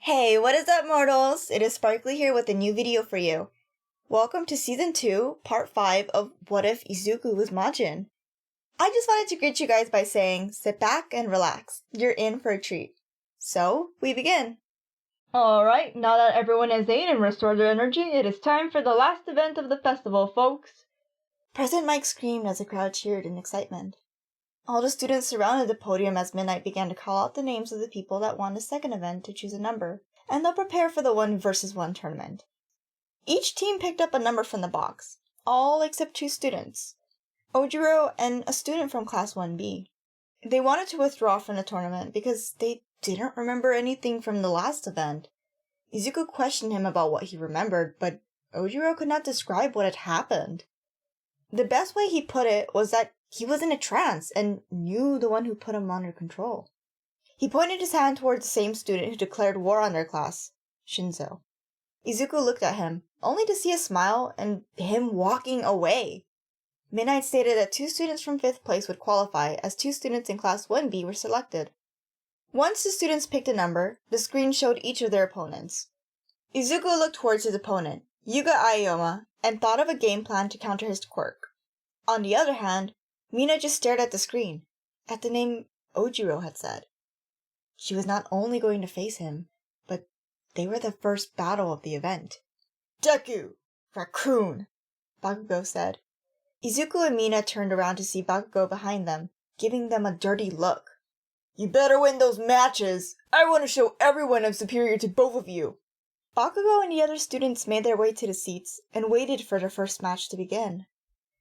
Hey, what is up, mortals? It is Sparkly here with a new video for you. Welcome to Season 2, Part 5 of What If Izuku Was Majin? I just wanted to greet you guys by saying, sit back and relax. You're in for a treat. So, we begin. Alright, now that everyone has ate and restored their energy, it is time for the last event of the festival, folks. President Mike screamed as the crowd cheered in excitement. All the students surrounded the podium as midnight began to call out the names of the people that won the second event to choose a number, and they'll prepare for the 1v1 tournament. Each team picked up a number from the box, all except two students, Ojiro and a student from Class 1B. They wanted to withdraw from the tournament because they didn't remember anything from the last event. Izuku questioned him about what he remembered, but Ojiro could not describe what had happened. The best way he put it was that he was in a trance and knew the one who put him under control. He pointed his hand towards the same student who declared war on their class, Shinzo. Izuku looked at him, only to see a smile and him walking away. Midnight stated that two students from 5th place would qualify, as two students in Class 1B were selected. Once the students picked a number, the screen showed each of their opponents. Izuku looked towards his opponent, Yuga Ayoma, and thought of a game plan to counter his quirk. On the other hand, Mina just stared at the screen, at the name Ojiro had said. She was not only going to face him, but they were the first battle of the event. Deku! Raccoon! Bakugo said. Izuku and Mina turned around to see Bakugo behind them, giving them a dirty look. You better win those matches! I want to show everyone I'm superior to both of you! Bakugo and the other students made their way to the seats and waited for the first match to begin.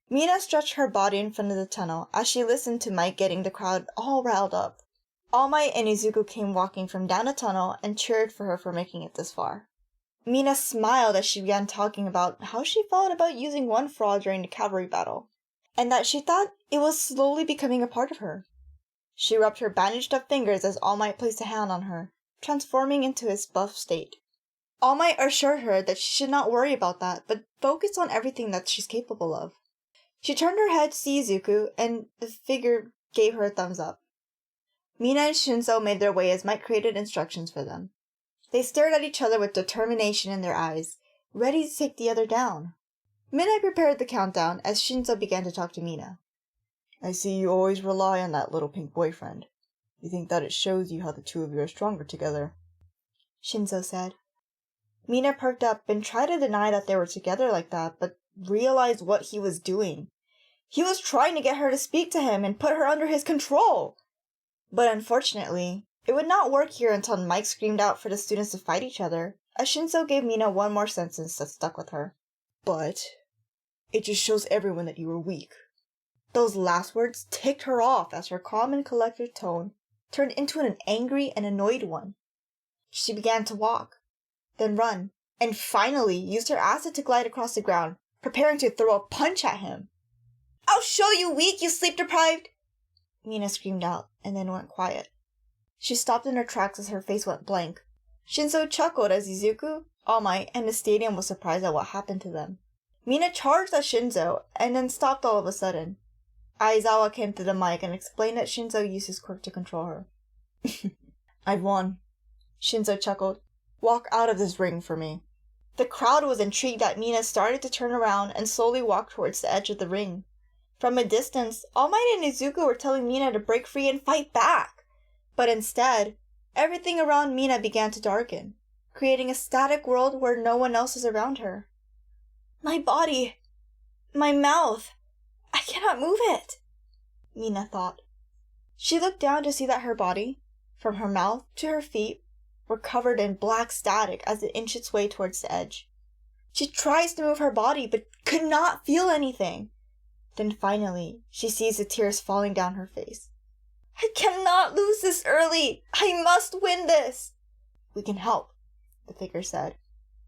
Mina stretched her body in front of the tunnel as she listened to Mike getting the crowd all riled up. All Might and Izuku came walking from down the tunnel and cheered for her for making it this far. Mina smiled as she began talking about how she felt about using one fraud during the cavalry battle, and that she thought it was slowly becoming a part of her. She rubbed her bandaged up fingers as All Might placed a hand on her, transforming into his buff state. All Might assured her that she should not worry about that, but focus on everything that she's capable of. She turned her head to see Izuku, and the figure gave her a thumbs up. Mina and Shinzo made their way as Mike created instructions for them. They stared at each other with determination in their eyes, ready to take the other down. Midnight prepared the countdown as Shinzo began to talk to Mina. I see you always rely on that little pink boyfriend. You think that it shows you how the two of you are stronger together? Shinzo said. Mina perked up and tried to deny that they were together like that, but realized what he was doing. He was trying to get her to speak to him and put her under his control. But unfortunately, it would not work here until Mike screamed out for the students to fight each other, as Shinzo gave Mina one more sentence that stuck with her. But it just shows everyone that you were weak. Those last words ticked her off as her calm and collected tone turned into an angry and annoyed one. She began to walk, then run, and finally used her acid to glide across the ground, preparing to throw a punch at him. I'll show you weak, you sleep-deprived! Mina screamed out, and then went quiet. She stopped in her tracks as her face went blank. Shinzo chuckled as Izuku, All Might, and the stadium was surprised at what happened to them. Mina charged at Shinzo, and then stopped all of a sudden. Aizawa came to the mic and explained that Shinzo used his quirk to control her. I've won. Shinzo chuckled. Walk out of this ring for me. The crowd was intrigued that Mina started to turn around and slowly walk towards the edge of the ring. From a distance, All Might and Izuku were telling Mina to break free and fight back. But instead, everything around Mina began to darken, creating a static world where no one else is around her. My body! My mouth! I cannot move it! Mina thought. She looked down to see that her body, from her mouth to her feet, were covered in black static as it inched its way towards the edge. She tries to move her body, but could not feel anything. Then finally, she sees the tears falling down her face. I cannot lose this early! I must win this! We can help, the figure said.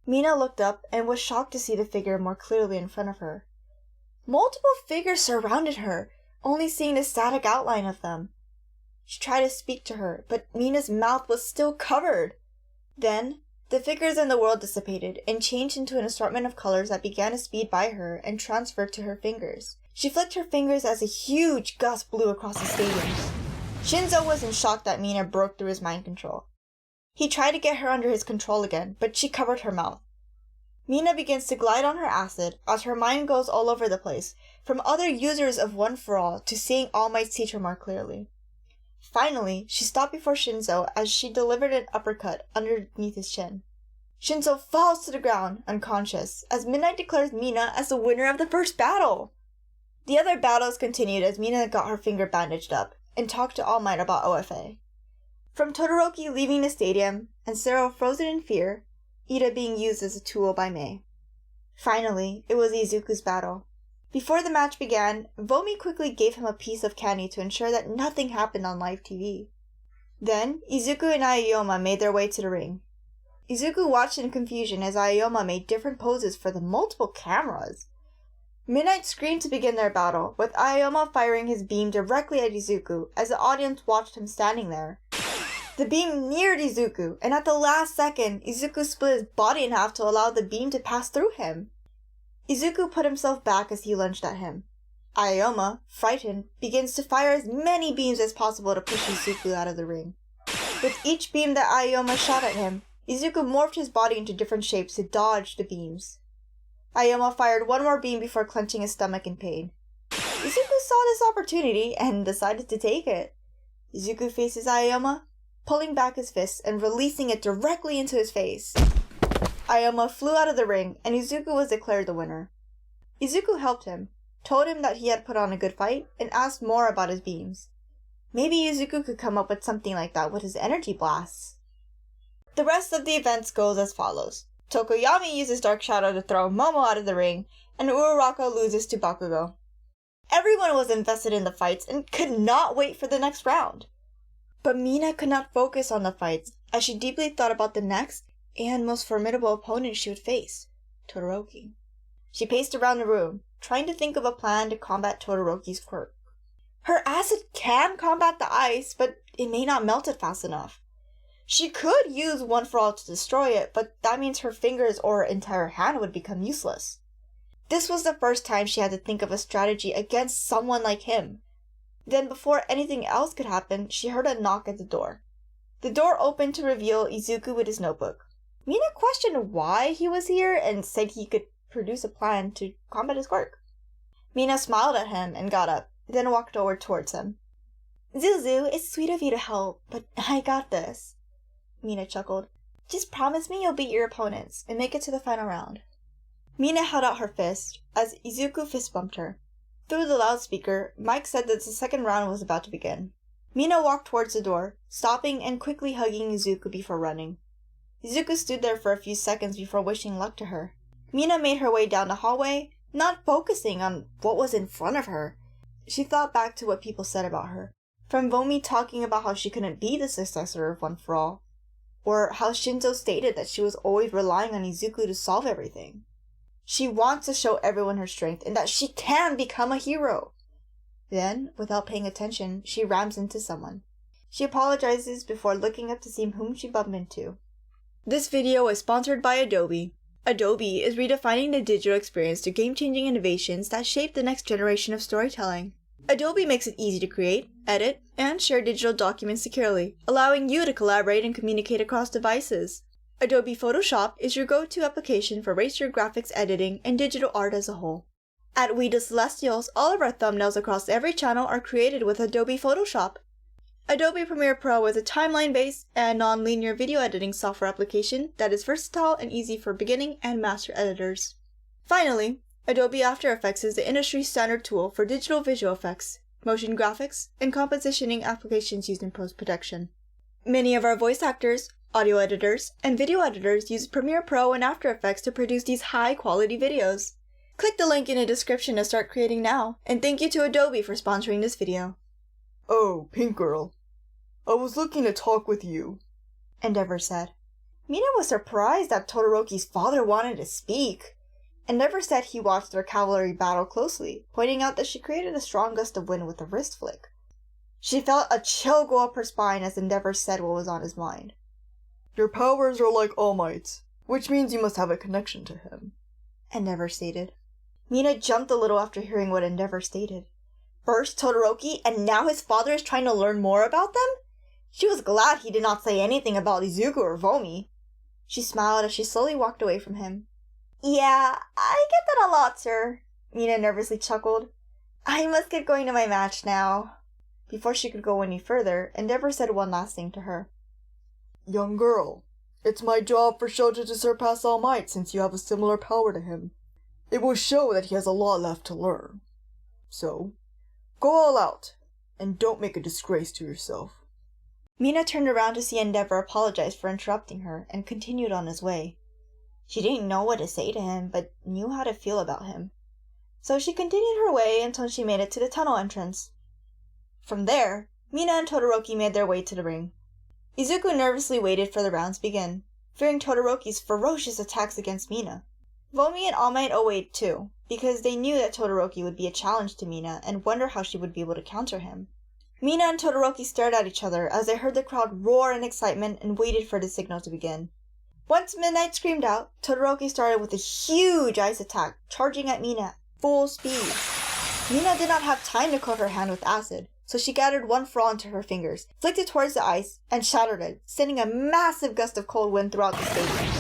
Mina looked up and was shocked to see the figure more clearly in front of her. Multiple figures surrounded her, only seeing the static outline of them. She tried to speak to her, but Mina's mouth was still covered. Then, the figures in the world dissipated and changed into an assortment of colors that began to speed by her and transferred to her fingers. She flicked her fingers as a huge gust blew across the stadium. Shinzo was in shock that Mina broke through his mind control. He tried to get her under his control again, but she covered her mouth. Mina begins to glide on her acid as her mind goes all over the place, from other users of One for All to seeing All Might's teacher more clearly. Finally, she stopped before Shinzo as she delivered an uppercut underneath his chin. Shinzo falls to the ground, unconscious, as Midnight declares Mina as the winner of the first battle. The other battles continued as Mina got her finger bandaged up and talked to All Might about OFA. From Todoroki leaving the stadium and Zero frozen in fear, Ida being used as a tool by Mei. Finally, it was Izuku's battle. Before the match began, Vomi quickly gave him a piece of candy to ensure that nothing happened on live TV. Then, Izuku and Ayoma made their way to the ring. Izuku watched in confusion as Ayoma made different poses for the multiple cameras. Midnight screamed to begin their battle, with Ayoma firing his beam directly at Izuku as the audience watched him standing there. The beam neared Izuku, and at the last second, Izuku split his body in half to allow the beam to pass through him. Izuku put himself back as he lunged at him. Ayoma, frightened, begins to fire as many beams as possible to push Izuku out of the ring. With each beam that Ayoma shot at him, Izuku morphed his body into different shapes to dodge the beams. Ayoma fired one more beam before clenching his stomach in pain. Izuku saw this opportunity and decided to take it. Izuku faces Ayoma, pulling back his fist and releasing it directly into his face. Ayoma flew out of the ring, and Izuku was declared the winner. Izuku helped him, told him that he had put on a good fight, and asked more about his beams. Maybe Izuku could come up with something like that with his energy blasts. The rest of the events goes as follows. Tokoyami uses Dark Shadow to throw Momo out of the ring, and Uraraka loses to Bakugo. Everyone was invested in the fights and could not wait for the next round. But Mina could not focus on the fights, as she deeply thought about the next and most formidable opponent she would face, Todoroki. She paced around the room, trying to think of a plan to combat Todoroki's quirk. Her acid can combat the ice, but it may not melt it fast enough. She could use One for All to destroy it, but that means her fingers or her entire hand would become useless. This was the first time she had to think of a strategy against someone like him. Then, before anything else could happen, she heard a knock at the door. The door opened to reveal Izuku with his notebook. Mina questioned why he was here and said he could produce a plan to combat his quirk. Mina smiled at him and got up, then walked over towards him. Zuzu, it's sweet of you to help, but I got this. Mina chuckled. Just promise me you'll beat your opponents and make it to the final round. Mina held out her fist as Izuku fist bumped her. Through the loudspeaker, Mike said that the second round was about to begin. Mina walked towards the door, stopping and quickly hugging Izuku before running. Izuku stood there for a few seconds before wishing luck to her. Mina made her way down the hallway, not focusing on what was in front of her. She thought back to what people said about her. From Vomi talking about how she couldn't be the successor of One for All, or how Shinzo stated that she was always relying on Izuku to solve everything. She wants to show everyone her strength and that she can become a hero. Then, without paying attention, she rams into someone. She apologizes before looking up to see whom she bumped into. This video is sponsored by Adobe. Adobe is redefining the digital experience through game-changing innovations that shape the next generation of storytelling. Adobe makes it easy to create, edit, and share digital documents securely, allowing you to collaborate and communicate across devices. Adobe Photoshop is your go-to application for raster graphics editing and digital art as a whole. At We the Celestials, all of our thumbnails across every channel are created with Adobe Photoshop. Adobe Premiere Pro is a timeline-based and non-linear video editing software application that is versatile and easy for beginning and master editors. Finally, Adobe After Effects is the industry standard tool for digital visual effects, motion graphics, and compositioning applications used in post-production. Many of our voice actors, audio editors, and video editors use Premiere Pro and After Effects to produce these high-quality videos. Click the link in the description to start creating now, and thank you to Adobe for sponsoring this video. Oh, Pink Girl. I was looking to talk with you, Endeavor said. Mina was surprised that Todoroki's father wanted to speak. Endeavor said he watched their cavalry battle closely, pointing out that she created a strong gust of wind with a wrist flick. She felt a chill go up her spine as Endeavor said what was on his mind. Your powers are like All Might's, which means you must have a connection to him, Endeavor stated. Mina jumped a little after hearing what Endeavor stated. First Todoroki, and now his father is trying to learn more about them? She was glad he did not say anything about Izuku or Vomi. She smiled as she slowly walked away from him. Yeah, I get that a lot, sir, Mina nervously chuckled. I must get going to my match now. Before she could go any further, Endeavor said one last thing to her. Young girl, it's my job for Shota to surpass All Might since you have a similar power to him. It will show that he has a lot left to learn. So, go all out, and don't make a disgrace to yourself. Mina turned around to see Endeavor apologize for interrupting her and continued on his way. She didn't know what to say to him, but knew how to feel about him. So she continued her way until she made it to the tunnel entrance. From there, Mina and Todoroki made their way to the ring. Izuku nervously waited for the rounds to begin, fearing Todoroki's ferocious attacks against Mina. Vomi and All Might awaited too, because they knew that Todoroki would be a challenge to Mina and wonder how she would be able to counter him. Mina and Todoroki stared at each other as they heard the crowd roar in excitement and waited for the signal to begin. Once Midnight screamed out, Todoroki started with a huge ice attack, charging at Mina at full speed. Mina did not have time to coat her hand with acid, so she gathered one for all into her fingers, flicked it towards the ice, and shattered it, sending a massive gust of cold wind throughout the stadium.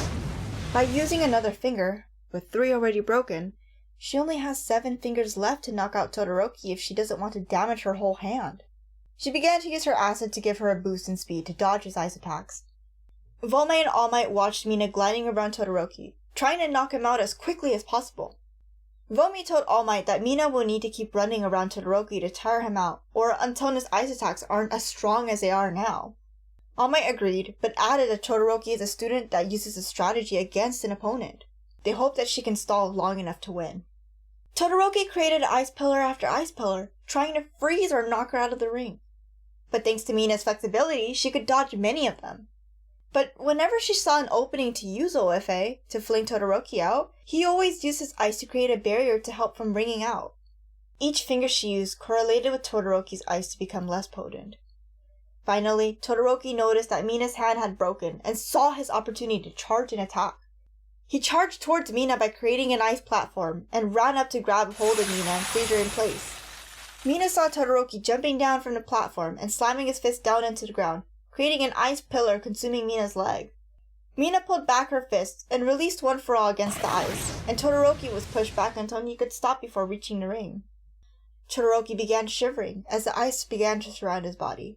By using another finger, with 3 already broken, she only has 7 fingers left to knock out Todoroki if she doesn't want to damage her whole hand. She began to use her acid to give her a boost in speed to dodge his ice attacks. Volmei and All Might watched Mina gliding around Todoroki, trying to knock him out as quickly as possible. Vomi told All Might that Mina will need to keep running around Todoroki to tire him out, or until his ice attacks aren't as strong as they are now. All Might agreed, but added that Todoroki is a student that uses a strategy against an opponent. They hope that she can stall long enough to win. Todoroki created ice pillar after ice pillar, trying to freeze or knock her out of the ring. But thanks to Mina's flexibility, she could dodge many of them. But whenever she saw an opening to use OFA to fling Todoroki out, he always used his ice to create a barrier to help from ringing out. Each finger she used correlated with Todoroki's ice to become less potent. Finally, Todoroki noticed that Mina's hand had broken and saw his opportunity to charge and attack. He charged towards Mina by creating an ice platform and ran up to grab hold of Mina and freeze her in place. Mina saw Todoroki jumping down from the platform and slamming his fist down into the ground, creating an ice pillar consuming Mina's leg. Mina pulled back her fists and released one for all against the ice, and Todoroki was pushed back until he could stop before reaching the ring. Todoroki began shivering as the ice began to surround his body.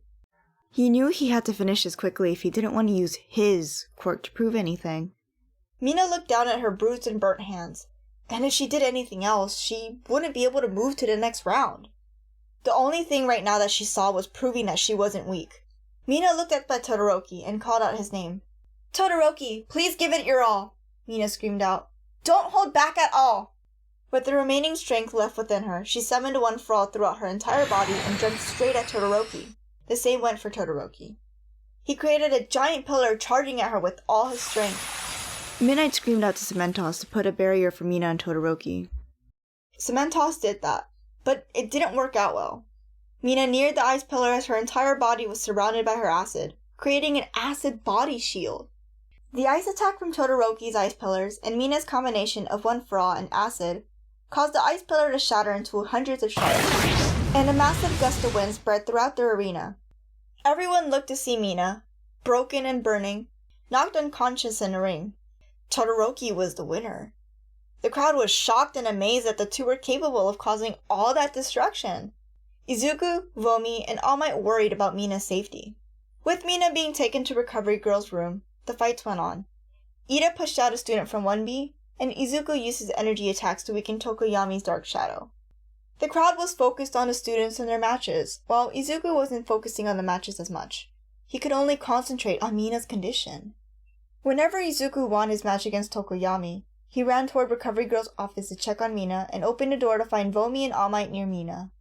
He knew he had to finish this quickly if he didn't want to use his quirk to prove anything. Mina looked down at her bruised and burnt hands, and if she did anything else, she wouldn't be able to move to the next round. The only thing right now that she saw was proving that she wasn't weak. Mina looked up at Todoroki and called out his name. "Todoroki, please give it your all," Mina screamed out. "Don't hold back at all!" With the remaining strength left within her, she summoned one for all throughout her entire body and jumped straight at Todoroki. The same went for Todoroki. He created a giant pillar charging at her with all his strength. Midnight screamed out to Cementos to put a barrier for Mina and Todoroki. Cementos did that, but it didn't work out well. Mina neared the ice pillar as her entire body was surrounded by her acid, creating an acid body shield. The ice attack from Todoroki's ice pillars and Mina's combination of one for all and acid caused the ice pillar to shatter into hundreds of shards, and a massive gust of wind spread throughout the arena. Everyone looked to see Mina, broken and burning, knocked unconscious in the ring. Todoroki was the winner. The crowd was shocked and amazed that the two were capable of causing all that destruction. Izuku, Vomi, and All Might worried about Mina's safety. With Mina being taken to Recovery Girl's room, the fights went on. Ida pushed out a student from 1B, and Izuku used his energy attacks to weaken Tokoyami's Dark Shadow. The crowd was focused on the students and their matches, while Izuku wasn't focusing on the matches as much. He could only concentrate on Mina's condition. Whenever Izuku won his match against Tokoyami, he ran toward Recovery Girl's office to check on Mina and opened the door to find Vomi and All Might near Mina.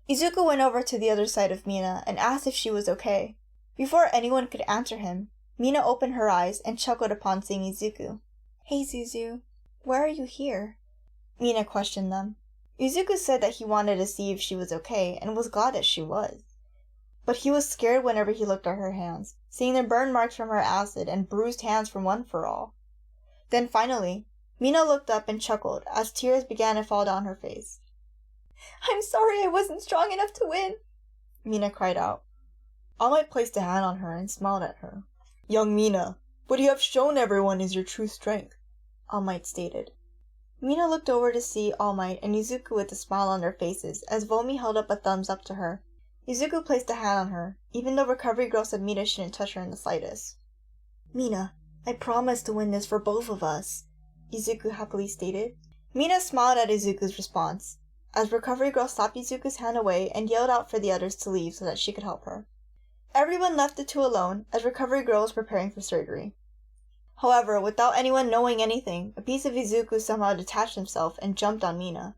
Izuku went over to the other side of Mina and asked if she was okay. Before anyone could answer him, Mina opened her eyes and chuckled upon seeing Izuku. "Hey Zuzu, why are you here?" Mina questioned them. Izuku said that he wanted to see if she was okay and was glad that she was. But he was scared whenever he looked at her hands, seeing the burn marks from her acid and bruised hands from one for all. Then finally, Mina looked up and chuckled as tears began to fall down her face. "I'm sorry I wasn't strong enough to win," Mina cried out. All Might placed a hand on her and smiled at her. Young Mina, what you have shown everyone is your true strength, All Might stated. Mina looked over to see All Might and Izuku with a smile on their faces as Vomi held up a thumbs up to her. Izuku placed a hand on her, even though Recovery Girl said Mina shouldn't touch her in the slightest. Mina, I promise to win this for both of us, Izuku happily stated. Mina smiled at Izuku's response, as Recovery Girl slapped Izuku's hand away and yelled out for the others to leave so that she could help her. Everyone left the two alone as Recovery Girl was preparing for surgery. However, without anyone knowing anything, a piece of Izuku somehow detached himself and jumped on Mina.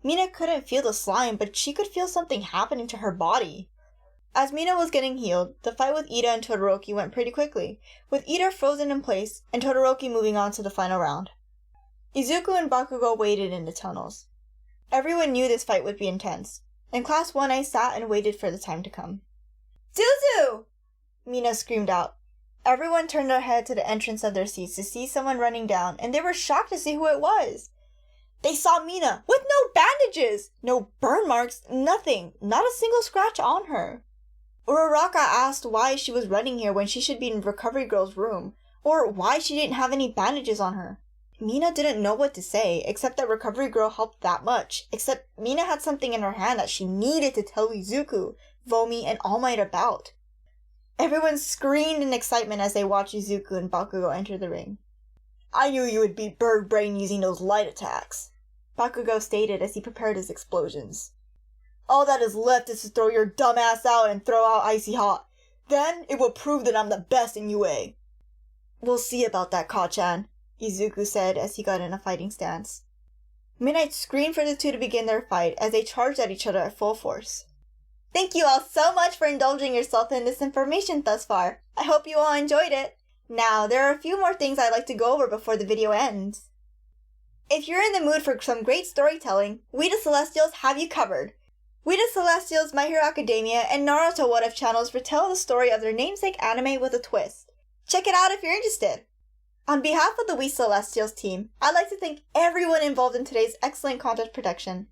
Mina couldn't feel the slime, but she could feel something happening to her body. As Mina was getting healed, the fight with Ida and Todoroki went pretty quickly, with Ida frozen in place and Todoroki moving on to the final round. Izuku and Bakugo waited in the tunnels. Everyone knew this fight would be intense. In Class 1 I sat and waited for the time to come. Zuzu! Mina screamed out. Everyone turned their head to the entrance of their seats to see someone running down, and they were shocked to see who it was. They saw Mina, with no bandages, no burn marks, nothing, not a single scratch on her. Uraraka asked why she was running here when she should be in Recovery Girl's room, or why she didn't have any bandages on her. Mina didn't know what to say, except that Recovery Girl helped that much, except Mina had something in her hand that she needed to tell Izuku, Vomi, and All Might about. Everyone screamed in excitement as they watched Izuku and Bakugo enter the ring. I knew you would beat Bird Brain using those light attacks, Bakugo stated as he prepared his explosions. All that is left is to throw your dumb ass out and throw out Icy Hot. Then it will prove that I'm the best in UA. We'll see about that, Ka-chan, Izuku said as he got in a fighting stance. Midnight screamed for the two to begin their fight as they charged at each other at full force. Thank you all so much for indulging yourself in this information thus far. I hope you all enjoyed it. Now, there are a few more things I'd like to go over before the video ends. If you're in the mood for some great storytelling, We the Celestials have you covered. We the Celestials, My Hero Academia, and Naruto What If channels retell the story of their namesake anime with a twist. Check it out if you're interested. On behalf of the We Celestials team, I'd like to thank everyone involved in today's excellent content production.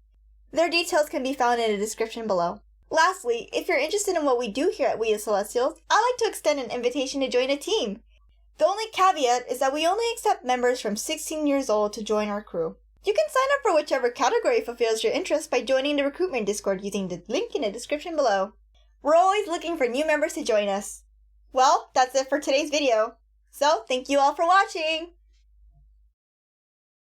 Their details can be found in the description below. Lastly, if you're interested in what we do here at We the Celestials, I'd like to extend an invitation to join a team. The only caveat is that we only accept members from 16 years old to join our crew. You can sign up for whichever category fulfills your interest by joining the recruitment Discord using the link in the description below. We're always looking for new members to join us. Well, that's it for today's video. So, thank you all for watching!